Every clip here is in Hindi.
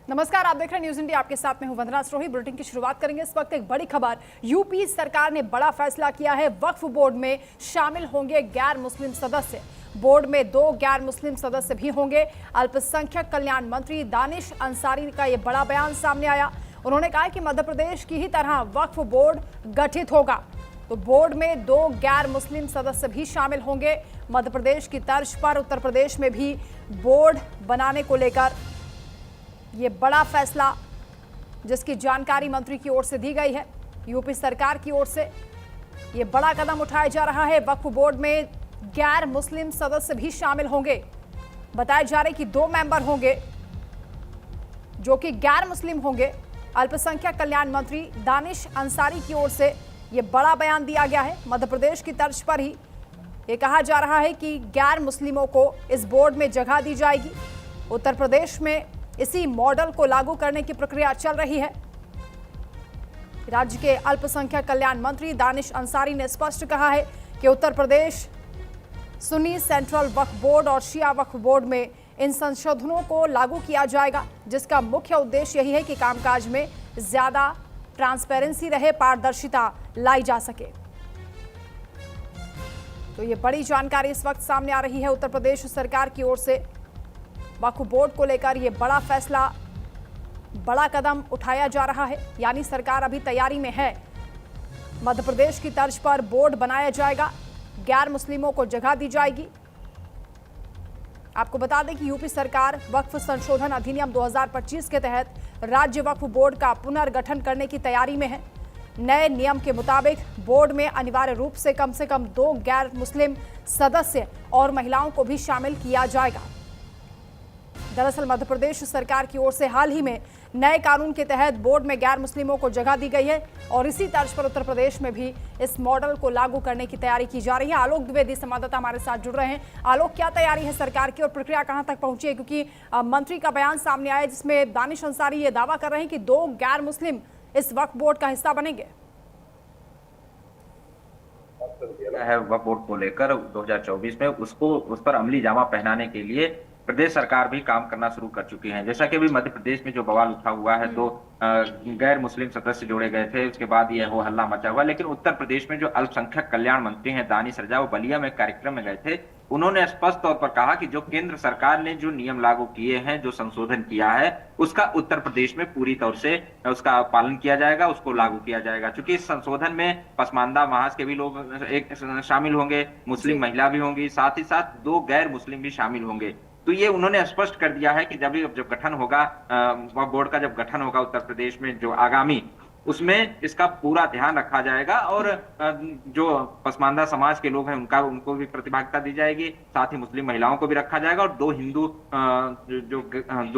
नमस्कार, आप देख रहे हैं न्यूज इंडिया। आपके साथ में हूं वंदना स्रोही। बुलेटिन की शुरुआत करेंगे। इस वक्त एक बड़ी खबर, यूपी सरकार ने बड़ा फैसला किया है। वक्फ बोर्ड में शामिल होंगे गैर मुस्लिम सदस्य। बोर्ड में 2 गैर मुस्लिम सदस्य भी होंगे। अल्पसंख्यक कल्याण मंत्री दानिश अंसारी का यह बड़ा बयान सामने आया। उन्होंने कहा कि मध्य प्रदेश की ही तरह वक्फ बोर्ड गठित होगा, तो बोर्ड में 2 गैर मुस्लिम सदस्य भी शामिल होंगे। मध्य प्रदेश की तर्ज पर उत्तर प्रदेश में भी बोर्ड बनाने को लेकर ये बड़ा फैसला, जिसकी जानकारी मंत्री की ओर से दी गई है। यूपी सरकार की ओर से ये बड़ा कदम उठाया जा रहा है। वक्फ बोर्ड में गैर मुस्लिम सदस्य भी शामिल होंगे। बताया जा रहा है कि 2 मेंबर होंगे जो कि गैर मुस्लिम होंगे। अल्पसंख्यक कल्याण मंत्री दानिश अंसारी की ओर से ये बड़ा बयान दिया गया है। मध्य प्रदेश की तर्ज पर ही ये कहा जा रहा है कि गैर मुस्लिमों को इस बोर्ड में जगह दी जाएगी। उत्तर प्रदेश में इसी मॉडल को लागू करने की प्रक्रिया चल रही है। राज्य के अल्पसंख्यक कल्याण मंत्री दानिश अंसारी ने स्पष्ट कहा है कि उत्तर प्रदेश सुन्नी सेंट्रल वक्फ बोर्ड और शिया वक्फ बोर्ड में इन संशोधनों को लागू किया जाएगा, जिसका मुख्य उद्देश्य यही है कि कामकाज में ज्यादा ट्रांसपेरेंसी रहे, पारदर्शिता लाई जा सके। तो ये बड़ी जानकारी इस वक्त सामने आ रही है। उत्तर प्रदेश सरकार की ओर से वक्फ बोर्ड को लेकर यह बड़ा फैसला, बड़ा कदम उठाया जा रहा है। यानी सरकार अभी तैयारी में है। मध्य प्रदेश की तर्ज पर बोर्ड बनाया जाएगा, गैर मुस्लिमों को जगह दी जाएगी। आपको बता दें कि यूपी सरकार वक्फ संशोधन अधिनियम 2025 के तहत राज्य वक्फ बोर्ड का पुनर्गठन करने की तैयारी में है। नए नियम के मुताबिक बोर्ड में अनिवार्य रूप से कम 2 गैर मुस्लिम सदस्य और महिलाओं को भी शामिल किया जाएगा। दरअसल मध्य प्रदेश सरकार की ओर से हाल ही में नए कानून के तहत बोर्ड में गैर मुस्लिमों को जगह दी गई है और इसी तर्ज पर उत्तर प्रदेश में भी इस मॉडल को लागू करने की तैयारी की जा रही है। आलोक द्विवेदी संवाददाता हमारे साथ जुड़ रहे हैं। आलोक, क्या तैयारी है सरकार की और प्रक्रिया कहां तक पहुंची है? क्योंकि मंत्री का बयान सामने आया जिसमें दानिश अंसारी ये दावा कर रहे हैं कि 2 गैर मुस्लिम इस वक्फ बोर्ड का हिस्सा बनेंगे। है वक्फ बोर्ड को लेकर 2024 में उस पर अमली जामा पहनाने के लिए प्रदेश सरकार भी काम करना शुरू कर चुकी है। जैसा कि अभी मध्य प्रदेश में जो बवाल उठा हुआ है, 2 गैर मुस्लिम सदस्य जोड़े गए थे, उसके बाद ये हो हल्ला मचा हुआ। लेकिन उत्तर प्रदेश में जो अल्पसंख्यक कल्याण मंत्री हैं दानिश रजा, वो बलिया में कार्यक्रम में गए थे। उन्होंने स्पष्ट तौर पर कहा कि जो केंद्र सरकार ने जो नियम लागू किए हैं, जो संशोधन किया है, उसका उत्तर प्रदेश में पूरी तौर से उसका पालन किया जाएगा, उसको लागू किया जाएगा। क्योंकि इस संशोधन में पसमानदा महाज के भी लोग एक शामिल होंगे, मुस्लिम महिला भी होंगी, साथ ही साथ 2 गैर मुस्लिम भी शामिल होंगे। तो ये उन्होंने स्पष्ट कर दिया है कि जब गठन होगा, वक्फ बोर्ड का जब गठन होगा उत्तर प्रदेश में जो आगामी, उसमें इसका पूरा ध्यान रखा जाएगा और जो पसमानदा समाज के लोग हैं उनको भी प्रतिभागिता दी जाएगी, साथ ही मुस्लिम महिलाओं को भी रखा जाएगा और 2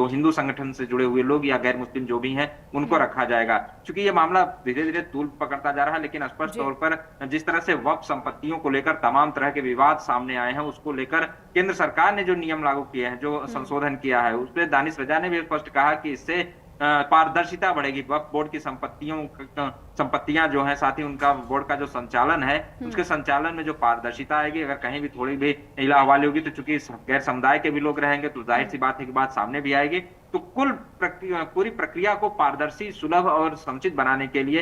हिंदू संगठन से जुड़े हुए लोग या गैर मुस्लिम जो भी हैं उनको रखा जाएगा। क्योंकि ये मामला धीरे धीरे तूल पकड़ता जा रहा है, लेकिन स्पष्ट तौर पर जिस तरह से वक्फ संपत्तियों को लेकर तमाम तरह के विवाद सामने आए हैं, उसको लेकर केंद्र सरकार ने जो नियम लागू किए हैं, जो संशोधन किया है, उस पर दानिश रजा ने भी स्पष्ट कहा कि इससे पारदर्शिता बढ़ेगी। वक्फ बोर्ड की संपत्तियां जो है, साथ ही उनका बोर्ड का जो संचालन है, उसके संचालन में जो पारदर्शिता आएगी। अगर कहीं भी थोड़ी भी हिला हवाली होगी तो चूंकि गैर समुदाय के भी लोग रहेंगे तो जाहिर सी बात है कि बात सामने भी आएगी। तो पूरी प्रक्रिया को पारदर्शी, सुलभ और समुचित बनाने के लिए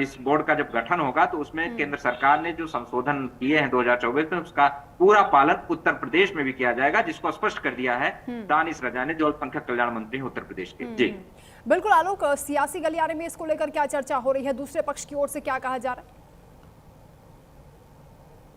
इस बोर्ड का जब गठन होगा तो उसमें केंद्र सरकार ने जो संशोधन किए हैं 2024 में, उसका पूरा पालन उत्तर प्रदेश में भी किया जाएगा, जिसको स्पष्ट कर दिया है दानिश रजा ने, जो अल्पसंख्यक कल्याण मंत्री हैं उत्तर प्रदेश के। जी बिल्कुल आलोक, सियासी गलियारे में इसको लेकर क्या चर्चा हो रही है? दूसरे पक्ष की ओर से क्या कहा जा रहा है?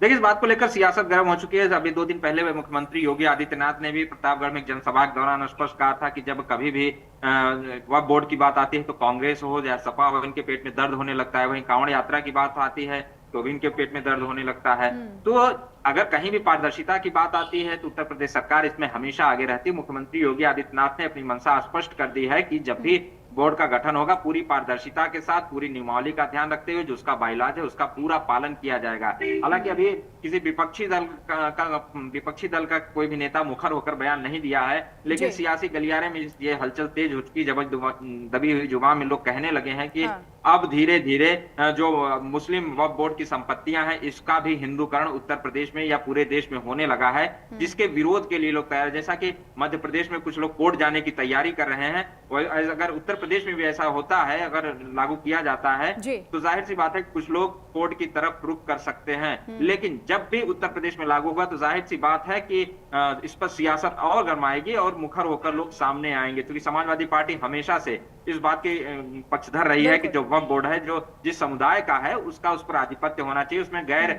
देखिए, इस बात को लेकर सियासत गर्म हो चुकी है। अभी 2 दिन पहले मुख्यमंत्री योगी आदित्यनाथ ने भी प्रतापगढ़ में एक जनसभा के दौरान स्पष्ट कहा था कि जब कभी भी वक्फ बोर्ड की बात आती है तो कांग्रेस हो या सपा हो, इनके पेट में दर्द होने लगता है। वहीं कांवड़ यात्रा की बात आती है तो भी इनके पेट में दर्द होने लगता है। तो अगर कहीं भी पारदर्शिता की बात आती है तो उत्तर प्रदेश सरकार इसमें हमेशा आगे रहती है। मुख्यमंत्री योगी आदित्यनाथ ने अपनी मंशा स्पष्ट कर दी है कि जब भी बोर्ड का गठन होगा, पूरी पारदर्शिता के साथ, पूरी नियमावली का ध्यान रखते हुए जो उसका बाइलाज है उसका पूरा पालन किया जाएगा। हालांकि अभी किसी विपक्षी दल का कोई भी नेता मुखर होकर बयान नहीं दिया है, लेकिन सियासी गलियारे में ये हलचल तेज हो चुकी। जब दबी हुई जुबान में लोग कहने लगे हैं कि अब धीरे धीरे जो मुस्लिम वक्फ बोर्ड की संपत्तियां हैं इसका भी हिंदूकरण उत्तर प्रदेश में या पूरे देश में होने लगा है, जिसके विरोध के लिए लोग तैयार, जैसा कि मध्य प्रदेश में कुछ लोग कोर्ट जाने की तैयारी कर रहे हैं, अगर उत्तर प्रदेश में भी ऐसा होता है, अगर लागू किया जाता है तो जाहिर सी बात है कुछ लोग कोर्ट की तरफ रुख कर सकते हैं। लेकिन जब भी उत्तर प्रदेश में लागू होगा तो जाहिर सी बात है कि इस पर सियासत और गरमाएगी और मुखर होकर लोग सामने आएंगे, क्योंकि समाजवादी पार्टी हमेशा से इस बात के पक्षधर रही है कि जो वक्फ बोर्ड है जो जिस समुदाय का है उसका उस पर आधिपत्य होना चाहिए, उसमें गैर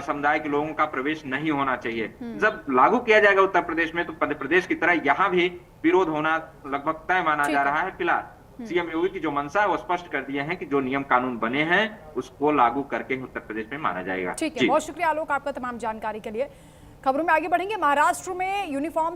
समुदाय के लोगों का प्रवेश नहीं होना चाहिए। जब लागू किया जाएगा उत्तर प्रदेश में तो मध्य प्रदेश की तरह यहाँ भी विरोध होना लगभग तय माना जा रहा है। फिलहाल सीएम योगी की जो मंशा है वो स्पष्ट कर दिए हैं कि जो नियम कानून बने हैं उसको लागू करके उत्तर प्रदेश में माना जाएगा। ठीक है, बहुत शुक्रिया आलोक आपका तमाम जानकारी के लिए। खबरों में आगे बढ़ेंगे। महाराष्ट्र में यूनिफॉर्म